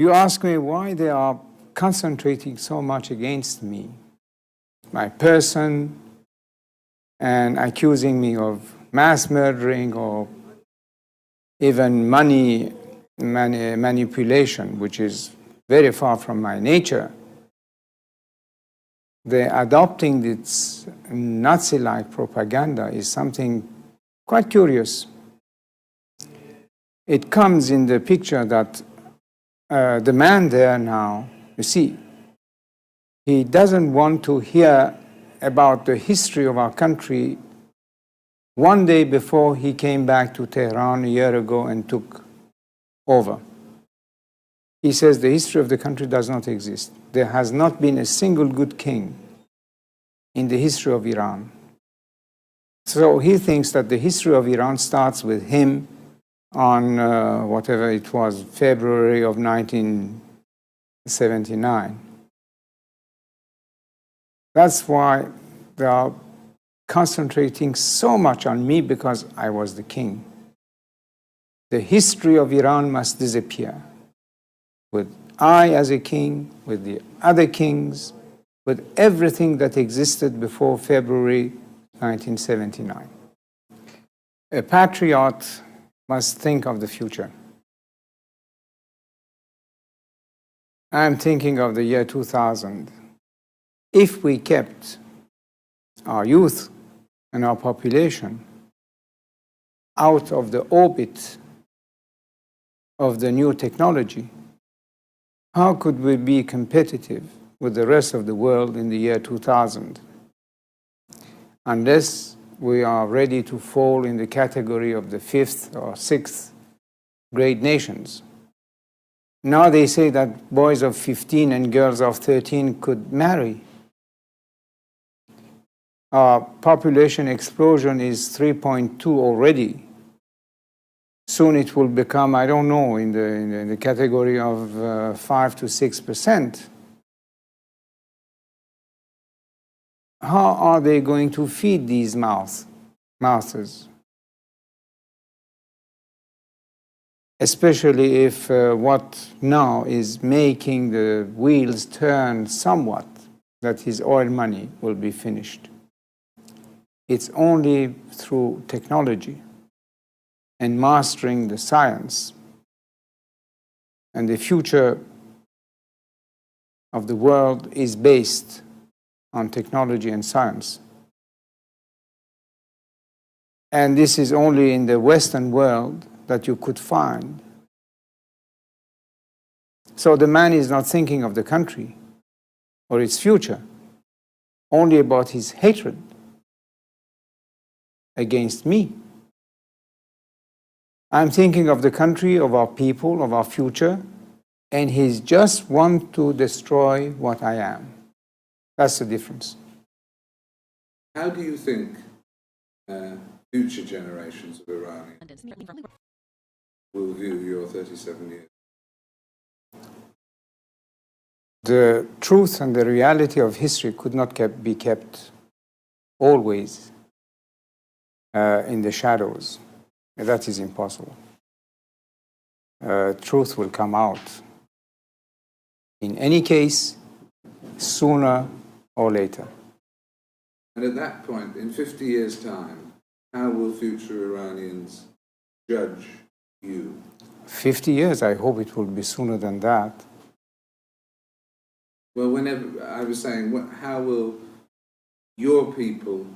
You ask me why they are concentrating so much against me, my person, and accusing me of mass murdering or even money manipulation, which is very far from my nature. The adopting this Nazi-like propaganda is something quite curious. It comes in the picture that the man there now, you see, he doesn't want to hear about the history of our country one day before he came back to Tehran a year ago and took over. He says the history of the country does not exist. There has not been a single good king in the history of Iran. So he thinks that the history of Iran starts with him on whatever it was, February of 1979. That's why they are concentrating so much on me, because I was the king. The history of Iran must disappear, with I as a king, with the other kings, with everything that existed before February 1979. A patriot must think of the future. I'm thinking of the year 2000. If we kept our youth and our population out of the orbit of the new technology, how could we be competitive with the rest of the world in the year 2000? Unless we are ready to fall in the category of the 5th or 6th great nations. Now they say that boys of 15 and girls of 13 could marry. Our population explosion is 3.2 already. Soon it will become, I don't know, in the category of 5 to 6%. How are they going to feed these mouths? Especially if what now is making the wheels turn somewhat, that is oil money, will be finished. It's only through technology and mastering the science, and the future of the world is based on technology and science. And this is only in the Western world that you could find. So the man is not thinking of the country or its future, only about his hatred against me. I'm thinking of the country, of our people, of our future, and he's just want to destroy what I am. That's the difference. How do you think future generations of Iranians will view your 37 years? The truth and the reality of history could not be kept always in the shadows. That is impossible. Truth will come out. In any case, sooner or later. And at that point, in 50 years' time, how will future Iranians judge you? 50 years, I hope it will be sooner than that. Well, whenever, I was saying, how will your people,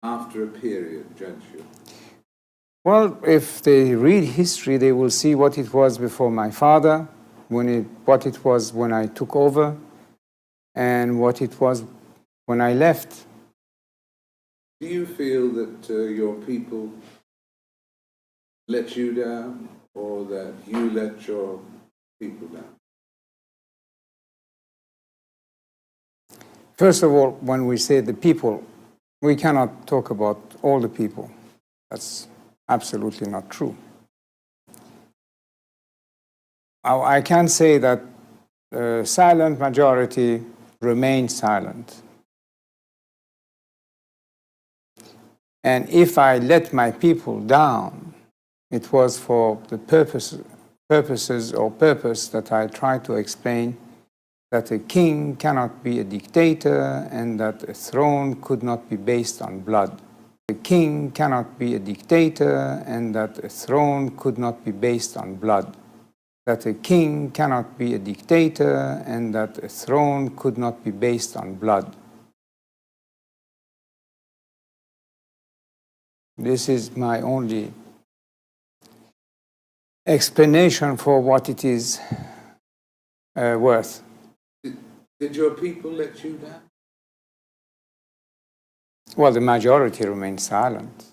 after a period, judge you? Well, if they read history, they will see what it was before my father, what it was when I took over, and what it was when I left. Do you feel that your people let you down, or that you let your people down? First of all, when we say the people, we cannot talk about all the people. That's absolutely not true. I can say that the silent majority remained silent. And if I let my people down, it was for the purpose purposes or purpose that I try to explain that a king cannot be a dictator and that a throne could not be based on blood. A king cannot be a dictator and that a throne could not be based on blood. That a king cannot be a dictator and that a throne could not be based on blood. This is my only explanation for what it is worth. Did your people let you down? Well, the majority remained silent.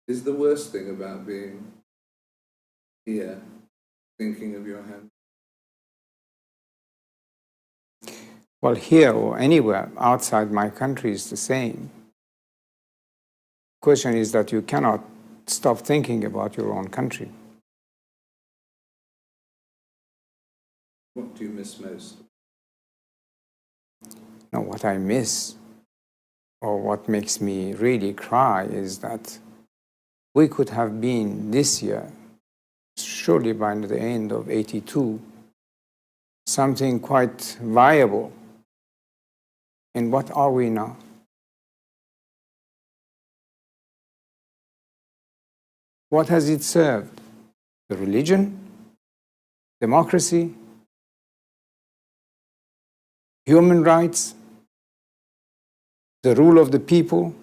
Is the worst thing about being here, thinking of your hand? Well, here or anywhere outside my country is the same. The question is that you cannot stop thinking about your own country. What do you miss most? No, what I miss, or what makes me really cry, is that we could have been this year, surely by the end of '82, something quite viable. And what are we now? What has it served? The religion? Democracy? Human rights? The rule of the people?